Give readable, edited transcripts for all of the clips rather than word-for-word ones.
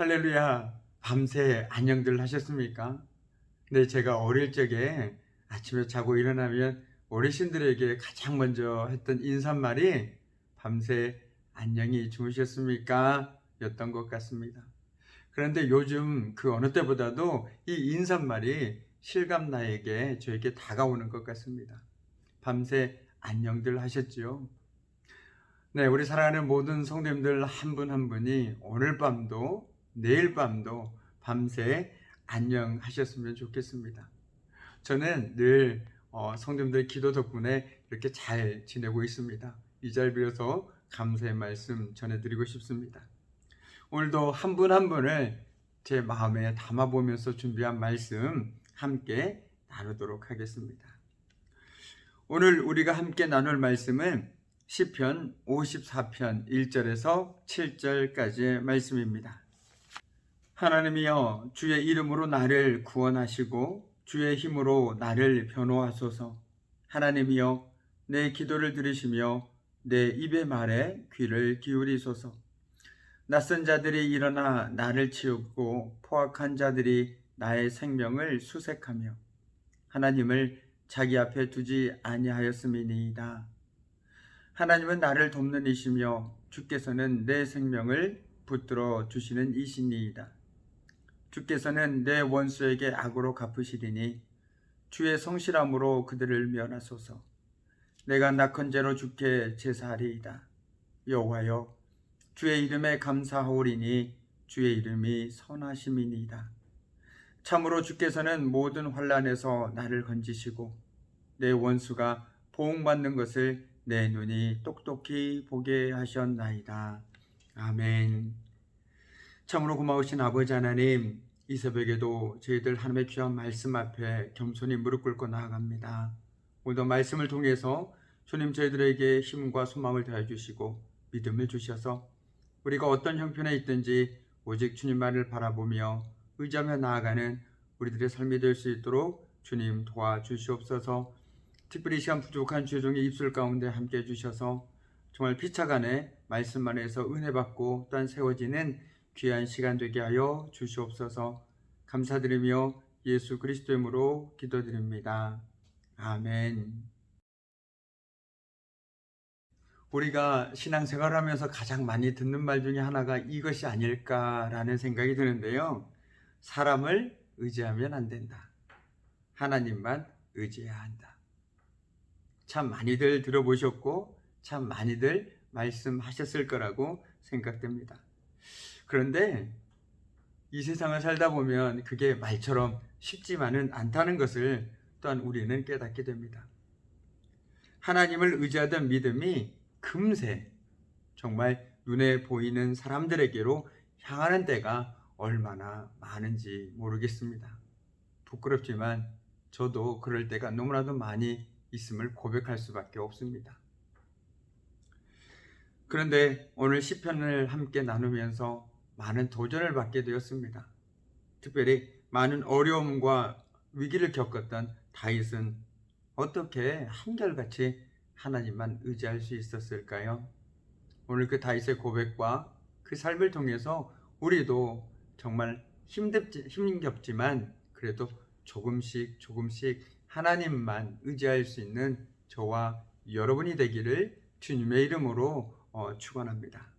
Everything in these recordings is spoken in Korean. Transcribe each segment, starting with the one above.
할렐루야. 밤새 안녕들 하셨습니까? 네, 제가 어릴 적에 아침에 자고 일어나면 어르신들에게 가장 먼저 했던 인사말이 밤새 안녕히 주무셨습니까? 였던 것 같습니다. 그런데 요즘 그 어느 때보다도 이 인사말이 실감 나에게 저에게 다가오는 것 같습니다. 밤새 안녕들 하셨지요? 네, 우리 사랑하는 모든 성도님들 한 분 한 분이 오늘 밤도 내일 밤도 밤새 안녕하셨으면 좋겠습니다. 저는 늘 성도님들의 기도 덕분에 이렇게 잘 지내고 있습니다. 이 자리를 빌어서 감사의 말씀 전해드리고 싶습니다. 오늘도 한 분 한 분을 제 마음에 담아보면서 준비한 말씀 함께 나누도록 하겠습니다. 오늘 우리가 함께 나눌 말씀은 시편 54편 1절에서 7절까지의 말씀입니다. 하나님이여, 주의 이름으로 나를 구원하시고 주의 힘으로 나를 변호하소서. 하나님이여, 내 기도를 들으시며 내 입의 말에 귀를 기울이소서. 낯선 자들이 일어나 나를 치우고 포악한 자들이 나의 생명을 수색하며 하나님을 자기 앞에 두지 아니하였음이니이다. 하나님은 나를 돕는 이시며 주께서는 내 생명을 붙들어 주시는 이시니이다. 주께서는 내 원수에게 악으로 갚으시리니 주의 성실함으로 그들을 멸하소서. 내가 낙헌제로 주께 제사하리이다. 여호와여, 주의 이름에 감사하오리니 주의 이름이 선하심이니이다. 참으로 주께서는 모든 환난에서 나를 건지시고 내 원수가 보응받는 것을 내 눈이 똑똑히 보게 하셨나이다. 아멘. 참으로 고마우신 아버지 하나님, 이 새벽에도 저희들 하나님의 귀한 말씀 앞에 겸손히 무릎 꿇고 나아갑니다. 오늘도 말씀을 통해서 주님 저희들에게 힘과 소망을 더해 주시고 믿음을 주셔서 우리가 어떤 형편에 있든지 오직 주님만을 바라보며 의지하며 나아가는 우리들의 삶이 될 수 있도록 주님 도와주시옵소서. 특별히 시간 부족한 주종의 입술 가운데 함께 해주셔서 정말 피차간에 말씀 안에서 은혜 받고 또한 세워지는 귀한 시간 되게 하여 주시옵소서. 감사드리며 예수 그리스도 이름으로 기도드립니다. 아멘. 우리가 신앙생활을 하면서 가장 많이 듣는 말 중에 하나가 이것이 아닐까라는 생각이 드는데요. 사람을 의지하면 안 된다. 하나님만 의지해야 한다. 참 많이들 들어보셨고 참 많이들 말씀하셨을 거라고 생각됩니다. 그런데 이 세상을 살다 보면 그게 말처럼 쉽지만은 않다는 것을 또한 우리는 깨닫게 됩니다. 하나님을 의지하던 믿음이 금세 정말 눈에 보이는 사람들에게로 향하는 때가 얼마나 많은지 모르겠습니다. 부끄럽지만 저도 그럴 때가 너무나도 많이 있음을 고백할 수밖에 없습니다. 그런데 오늘 시편을 함께 나누면서 많은 도전을 받게 되었습니다. 특별히 많은 어려움과 위기를 겪었던 다윗은 어떻게 한결같이 하나님만 의지할 수 있었을까요? 오늘 그 다윗의 고백과 그 삶을 통해서 우리도 정말 힘겹지만 그래도 조금씩 하나님만 의지할 수 있는 저와 여러분이 되기를 주님의 이름으로 축원합니다.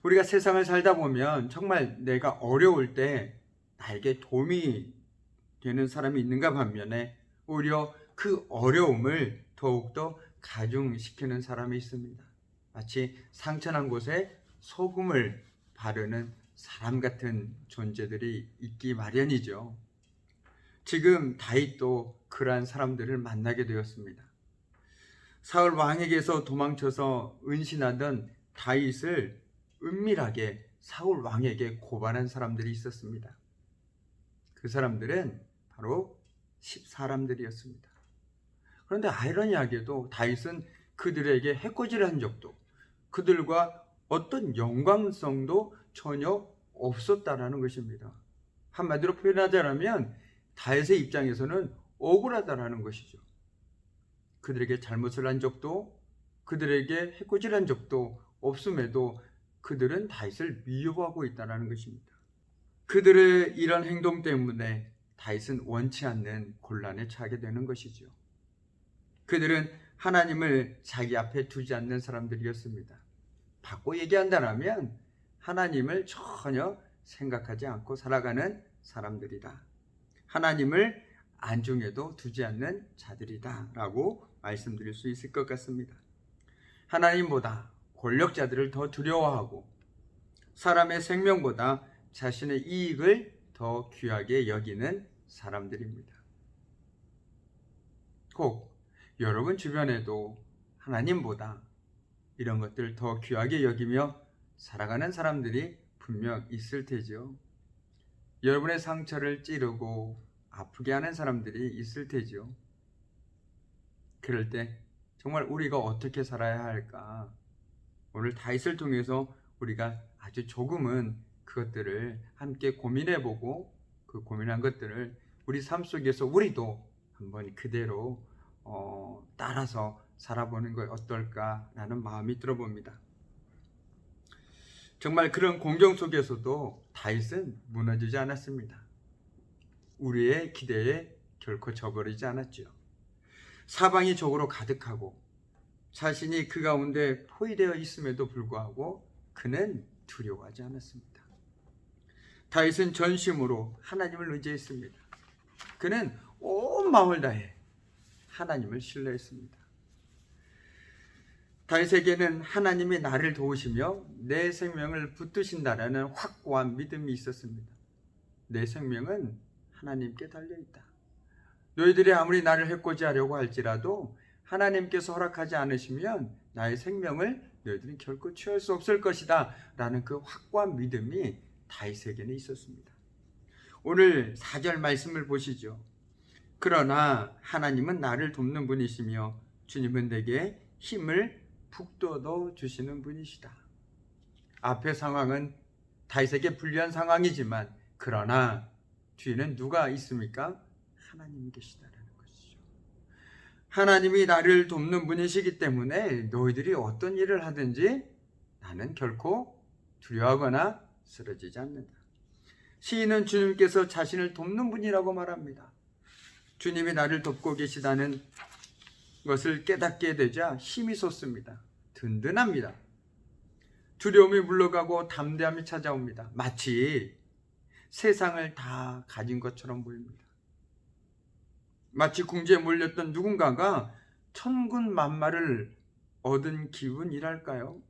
우리가 세상을 살다 보면 정말 내가 어려울 때 나에게 도움이 되는 사람이 있는가 반면에 오히려 그 어려움을 더욱더 가중시키는 사람이 있습니다. 마치 상처난 곳에 소금을 바르는 사람 같은 존재들이 있기 마련이죠. 지금 다윗도 그러한 사람들을 만나게 되었습니다. 사울 왕에게서 도망쳐서 은신하던 다윗을 은밀하게 사울 왕에게 고발한 사람들이 있었습니다. 그 사람들은 바로 10사람들이었습니다. 그런데 아이러니하게도 다윗은 그들에게 해코지를 한 적도 그들과 어떤 연관성도 전혀 없었다라는 것입니다. 한마디로 표현하자면 다윗의 입장에서는 억울하다라는 것이죠. 그들에게 잘못을 한 적도 그들에게 해코지를 한 적도 없음에도 그들은 다윗을 미워하고 있다는 것입니다. 그들의 이런 행동 때문에 다윗은 원치 않는 곤란에 처하게 되는 것이죠. 그들은 하나님을 자기 앞에 두지 않는 사람들이었습니다. 바꿔 얘기한다면 하나님을 전혀 생각하지 않고 살아가는 사람들이다. 하나님을 안중에도 두지 않는 자들이다 라고 말씀드릴 수 있을 것 같습니다. 하나님보다 권력자들을 더 두려워하고 사람의 생명보다 자신의 이익을 더 귀하게 여기는 사람들입니다. 꼭 여러분 주변에도 하나님보다 이런 것들 더 귀하게 여기며 살아가는 사람들이 분명 있을 테죠. 여러분의 상처를 찌르고 아프게 하는 사람들이 있을 테죠. 그럴 때 정말 우리가 어떻게 살아야 할까? 오늘 다윗을 통해서 우리가 아주 조금은 그것들을 함께 고민해보고 그 고민한 것들을 우리 삶 속에서 우리도 한번 그대로 따라서 살아보는 것 어떨까라는 마음이 들어봅니다. 정말 그런 공경 속에서도 다윗은 무너지지 않았습니다. 우리의 기대에 결코 저버리지 않았죠. 사방이 적으로 가득하고 자신이 그 가운데 포위되어 있음에도 불구하고 그는 두려워하지 않았습니다. 다윗은 전심으로 하나님을 의지했습니다. 그는 온 마음을 다해 하나님을 신뢰했습니다. 다윗에게는 하나님이 나를 도우시며 내 생명을 붙드신다라는 확고한 믿음이 있었습니다. 내 생명은 하나님께 달려있다. 너희들이 아무리 나를 해코지 하려고 할지라도 하나님께서 허락하지 않으시면 나의 생명을 너희들은 결코 취할 수 없을 것이다 라는 그 확고한 믿음이 다윗에게는 있었습니다. 오늘 4절 말씀을 보시죠. 그러나 하나님은 나를 돕는 분이시며 주님은 내게 힘을 북돋워 주시는 분이시다. 앞의 상황은 다윗에게 불리한 상황이지만 그러나 뒤에는 누가 있습니까? 하나님이 계시다라는 것이죠. 하나님이 나를 돕는 분이시기 때문에 너희들이 어떤 일을 하든지 나는 결코 두려워하거나 쓰러지지 않는다. 시인은 주님께서 자신을 돕는 분이라고 말합니다. 주님이 나를 돕고 계시다는 것을 깨닫게 되자 힘이 솟습니다. 든든합니다. 두려움이 물러가고 담대함이 찾아옵니다. 마치 세상을 다 가진 것처럼 보입니다. 마치 궁지에 몰렸던 누군가가 천군 만마를 얻은 기분이랄까요?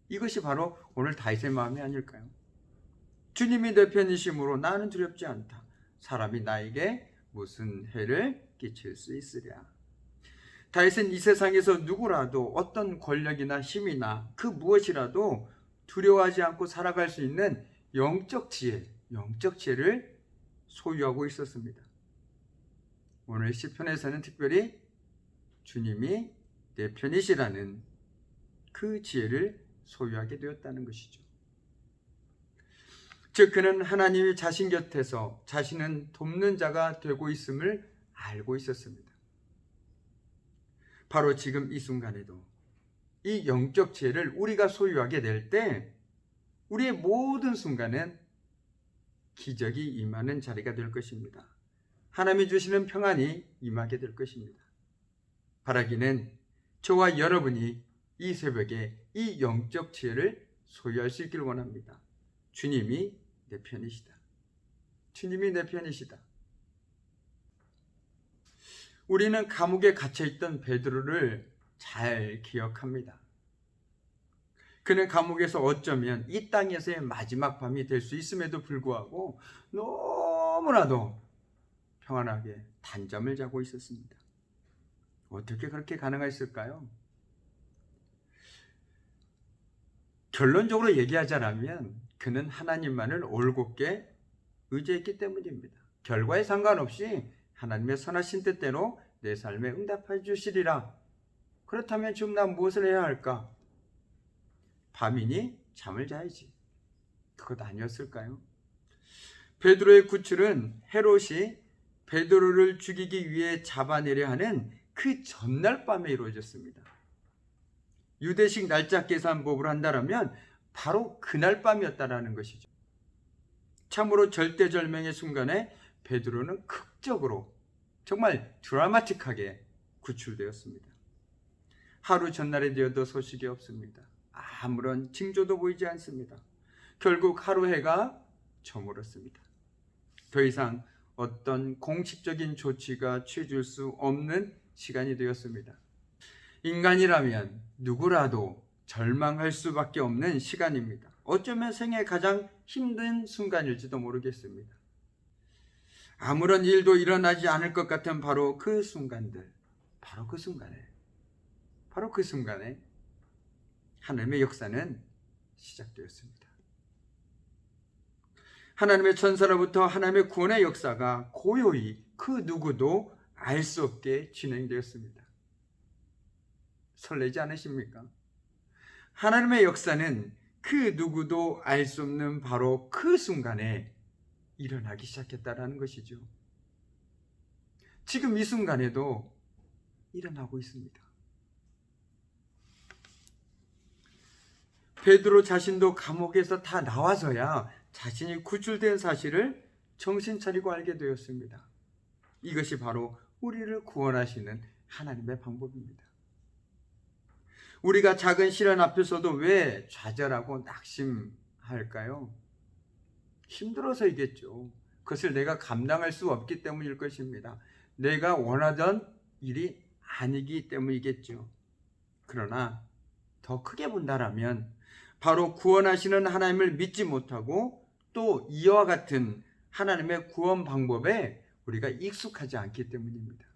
이것이 바로 오늘 다윗의 마음이 아닐까요? 주님이 내 편이심으로 나는 두렵지 않다. 사람이 나에게 무슨 해를 끼칠 수 있으랴. 다윗은 이 세상에서 누구라도 어떤 권력이나 힘이나 그 무엇이라도 두려워하지 않고 살아갈 수 있는 영적 지혜를 소유하고 있었습니다. 오늘 시편에서는 특별히 주님이 내 편이시라는 그 지혜를 소유하게 되었다는 것이죠. 즉 그는 하나님이 자신 곁에서 자신은 돕는 자가 되고 있음을 알고 있었습니다. 바로 지금 이 순간에도 이 영적 지혜를 우리가 소유하게 될 때 우리의 모든 순간은 기적이 임하는 자리가 될 것입니다. 하나님이 주시는 평안이 임하게 될 것입니다. 바라기는 저와 여러분이 이 새벽에 이 영적 지혜를 소유할 수 있기를 원합니다. 주님이 내 편이시다. 주님이 내 편이시다. 우리는 감옥에 갇혀있던 베드로를 잘 기억합니다. 그는 감옥에서 어쩌면 이 땅에서의 마지막 밤이 될 수 있음에도 불구하고 너무나도 평안하게 단잠을 자고 있었습니다. 어떻게 그렇게 가능했을까요? 결론적으로 얘기하자면 그는 하나님만을 올곧게 의지했기 때문입니다. 결과에 상관없이 하나님의 선하신 뜻대로 내 삶에 응답해 주시리라. 그렇다면 지금 난 무엇을 해야 할까? 밤이니 잠을 자야지. 그것 아니었을까요? 베드로의 구출은 헤롯이 베드로를 죽이기 위해 잡아내려 하는 그 전날 밤에 이루어졌습니다. 유대식 날짜 계산법으로 한다면 바로 그날 밤이었다라는 것이죠. 참으로 절대절명의 순간에 베드로는 극적으로 정말 드라마틱하게 구출되었습니다. 하루 전날에 되어도 소식이 없습니다. 아무런 징조도 보이지 않습니다. 결국 하루 해가 저물었습니다. 더 이상 어떤 공식적인 조치가 취해질 수 없는 시간이 되었습니다. 인간이라면 누구라도 절망할 수밖에 없는 시간입니다. 어쩌면 생애 가장 힘든 순간일지도 모르겠습니다. 아무런 일도 일어나지 않을 것 같은 바로 그 순간들, 바로 그 순간에 하나님의 역사는 시작되었습니다. 하나님의 천사로부터 하나님의 구원의 역사가 고요히 그 누구도 알 수 없게 진행되었습니다. 설레지 않으십니까? 하나님의 역사는 그 누구도 알 수 없는 바로 그 순간에 일어나기 시작했다라는 것이죠. 지금 이 순간에도 일어나고 있습니다. 베드로 자신도 감옥에서 다 나와서야 자신이 구출된 사실을 정신 차리고 알게 되었습니다. 이것이 바로 우리를 구원하시는 하나님의 방법입니다. 우리가 작은 시련 앞에서도 왜 좌절하고 낙심할까요? 힘들어서이겠죠. 그것을 내가 감당할 수 없기 때문일 것입니다. 내가 원하던 일이 아니기 때문이겠죠. 그러나 더 크게 본다라면 바로 구원하시는 하나님을 믿지 못하고 또 이와 같은 하나님의 구원 방법에 우리가 익숙하지 않기 때문입니다.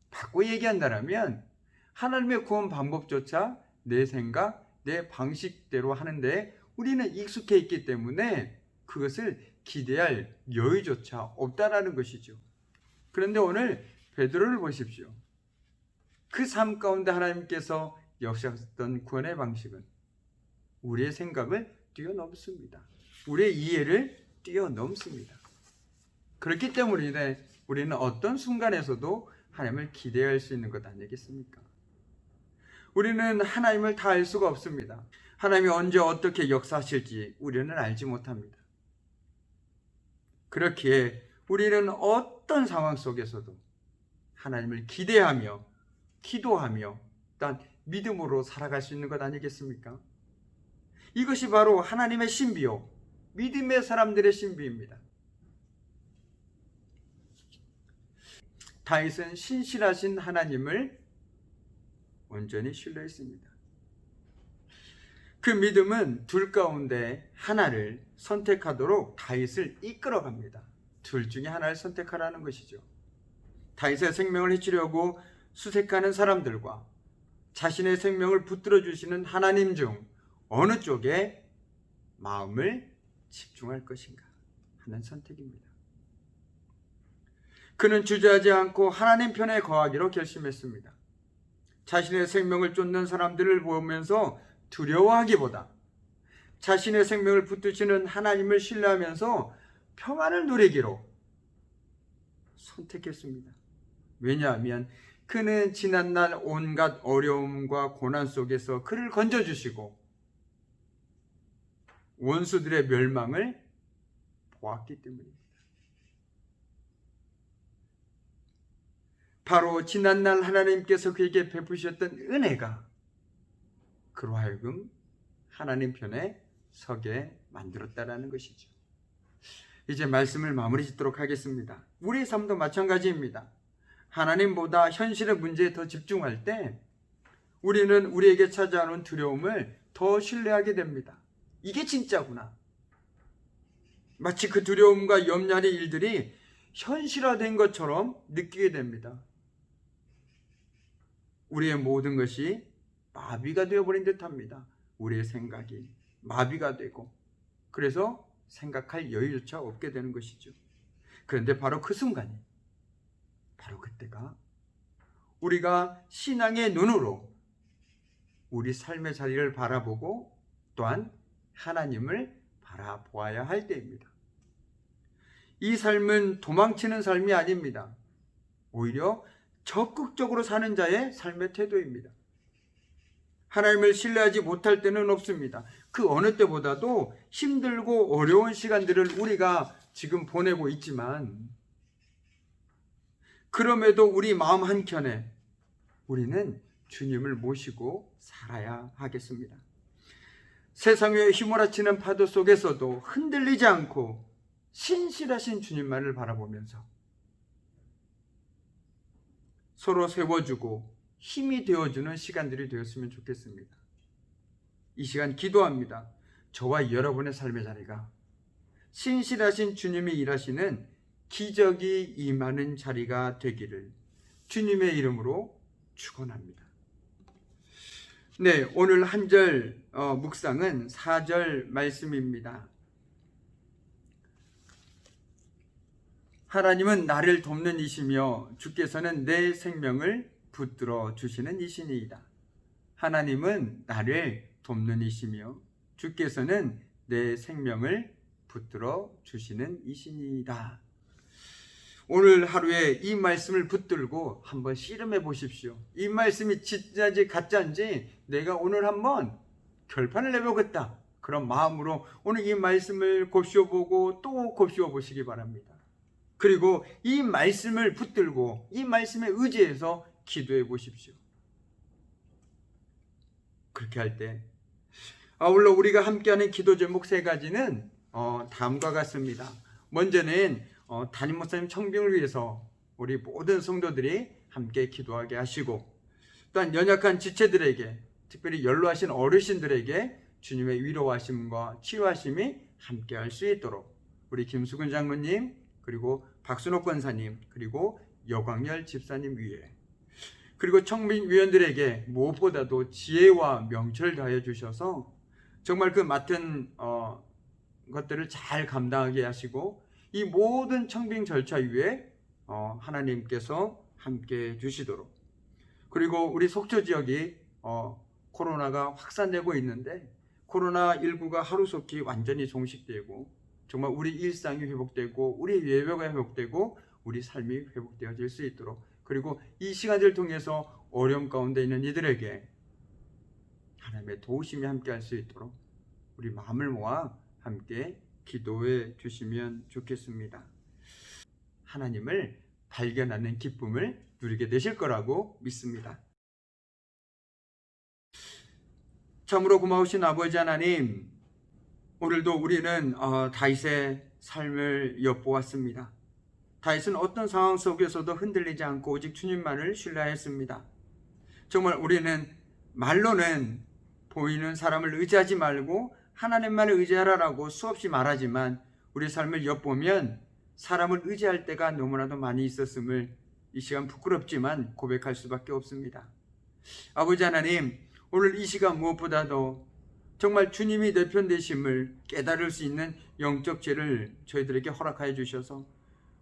바꿔 얘기한다면 하나님의 구원 방법조차 내 생각, 내 방식대로 하는데 우리는 익숙해 있기 때문에 그것을 기대할 여유조차 없다라는 것이죠. 그런데 오늘 베드로를 보십시오. 그 삶 가운데 하나님께서 역사하셨던 구원의 방식은 우리의 생각을 뛰어넘습니다. 우리의 이해를 뛰어넘습니다. 그렇기 때문에 우리는 어떤 순간에서도 하나님을 기대할 수 있는 것 아니겠습니까? 우리는 하나님을 다 알 수가 없습니다. 하나님이 언제 어떻게 역사하실지 우리는 알지 못합니다. 그렇기에 우리는 어떤 상황 속에서도 하나님을 기대하며 기도하며 또한 믿음으로 살아갈 수 있는 것 아니겠습니까? 이것이 바로 하나님의 신비요, 믿음의 사람들의 신비입니다. 다윗은 신실하신 하나님을 온전히 신뢰했습니다. 그 믿음은 둘 가운데 하나를 선택하도록 다윗을 이끌어갑니다. 둘 중에 하나를 선택하라는 것이죠. 다윗의 생명을 해치려고 수색하는 사람들과 자신의 생명을 붙들어 주시는 하나님 중 어느 쪽에 마음을 집중할 것인가 하는 선택입니다. 그는 주저하지 않고 하나님 편에 거하기로 결심했습니다. 자신의 생명을 쫓는 사람들을 보면서 두려워하기보다 자신의 생명을 붙드시는 하나님을 신뢰하면서 평안을 누리기로 선택했습니다. 왜냐하면 그는 지난날 온갖 어려움과 고난 속에서 그를 건져주시고 원수들의 멸망을 보았기 때문입니다. 바로 지난날 하나님께서 그에게 베푸셨던 은혜가 그로 하여금 하나님 편에 서게 만들었다라는 것이죠. 이제 말씀을 마무리 짓도록 하겠습니다. 우리의 삶도 마찬가지입니다. 하나님보다 현실의 문제에 더 집중할 때 우리는 우리에게 찾아오는 두려움을 더 신뢰하게 됩니다. 이게 진짜구나. 마치 그 두려움과 염려의 일들이 현실화된 것처럼 느끼게 됩니다. 우리의 모든 것이 마비가 되어버린 듯합니다. 우리의 생각이 마비가 되고 그래서 생각할 여유조차 없게 되는 것이죠. 그런데 바로 그 순간이 바로 그때가 우리가 신앙의 눈으로 우리 삶의 자리를 바라보고 또한 하나님을 바라보아야 할 때입니다. 이 삶은 도망치는 삶이 아닙니다. 오히려 적극적으로 사는 자의 삶의 태도입니다. 하나님을 신뢰하지 못할 때는 없습니다. 그 어느 때보다도 힘들고 어려운 시간들을 우리가 지금 보내고 있지만, 그럼에도 우리 마음 한켠에 우리는 주님을 모시고 살아야 하겠습니다. 세상 위에 휘몰아치는 파도 속에서도 흔들리지 않고 신실하신 주님만을 바라보면서 서로 세워주고 힘이 되어주는 시간들이 되었으면 좋겠습니다. 이 시간 기도합니다. 저와 여러분의 삶의 자리가 신실하신 주님이 일하시는 기적이 임하는 자리가 되기를 주님의 이름으로 축원합니다. 네, 오늘 한 절 묵상은 4절 말씀입니다. 하나님은 나를 돕는 이시며 주께서는 내 생명을 붙들어 주시는 이시니이다. 하나님은 나를 돕는 이시며 주께서는 내 생명을 붙들어 주시는 이시니이다. 오늘 하루에 이 말씀을 붙들고 한번 씨름해 보십시오. 이 말씀이 진짜인지 가짜인지 내가 오늘 한번 결판을 내보겠다. 그런 마음으로 오늘 이 말씀을 곱씹어 보고 또 곱씹어 보시기 바랍니다. 그리고 이 말씀을 붙들고 이 말씀에 의지해서 기도해 보십시오. 그렇게 할 때 물론 우리가 함께하는 기도 제목 3가지는 다음과 같습니다. 먼저는 담임 목사님 청빙을 위해서 우리 모든 성도들이 함께 기도하게 하시고, 또한 연약한 지체들에게, 특별히 연로하신 어르신들에게 주님의 위로하심과 치유하심이 함께할 수 있도록 우리 김수근 장로님, 그리고 박순옥 권사님, 그리고 여광열 집사님 위에, 그리고 청빙위원들에게 무엇보다도 지혜와 명철을 다해 주셔서 정말 그 맡은 것들을 잘 감당하게 하시고, 이 모든 청빙 절차 위에 하나님께서 함께 주시도록, 그리고 우리 속초 지역이 코로나가 확산되고 있는데 코로나19가 하루속히 완전히 종식되고 정말 우리 일상이 회복되고 우리 예배가 회복되고 우리 삶이 회복되어질 수 있도록, 그리고 이 시간을 통해서 어려움 가운데 있는 이들에게 하나님의 도우심이 함께 할 수 있도록 우리 마음을 모아 함께 기도해 주시면 좋겠습니다. 하나님을 발견하는 기쁨을 누리게 되실 거라고 믿습니다. 참으로 고마우신 아버지 하나님, 오늘도 우리는 다윗의 삶을 엿보았습니다. 다윗은 어떤 상황 속에서도 흔들리지 않고 오직 주님만을 신뢰하였습니다. 정말 우리는 말로는 보이는 사람을 의지하지 말고 하나님만을 의지하라라고 수없이 말하지만 우리 삶을 엿보면 사람을 의지할 때가 너무나도 많이 있었음을 이 시간 부끄럽지만 고백할 수밖에 없습니다. 아버지 하나님, 오늘 이 시간 무엇보다도 정말 주님이 내 편 되심을 깨달을 수 있는 영적 지혜를 저희들에게 허락하여 주셔서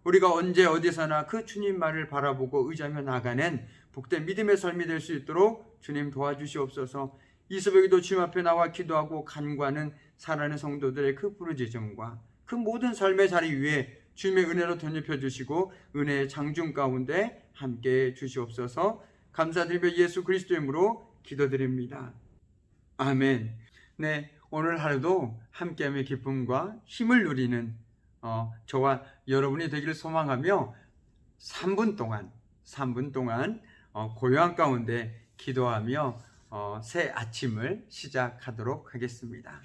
우리가 언제 어디서나 그 주님만을 바라보고 의지하며 나가는 복된 믿음의 삶이 될 수 있도록 주님 도와주시옵소서. 이 새벽에도 주님 앞에 나와 기도하고 간구하는 사랑하는 성도들의 그 부르짖음과 그 모든 삶의 자리 위에 주님의 은혜로 덧입혀 주시고 은혜의 장중 가운데 함께 주시옵소서. 감사드리며 예수 그리스도의 이름으로 기도드립니다. 아멘. 네, 오늘 하루도 함께함의 기쁨과 힘을 누리는 저와 여러분이 되기를 소망하며 3분 동안 고요한 가운데 기도하며 새 아침을 시작하도록 하겠습니다.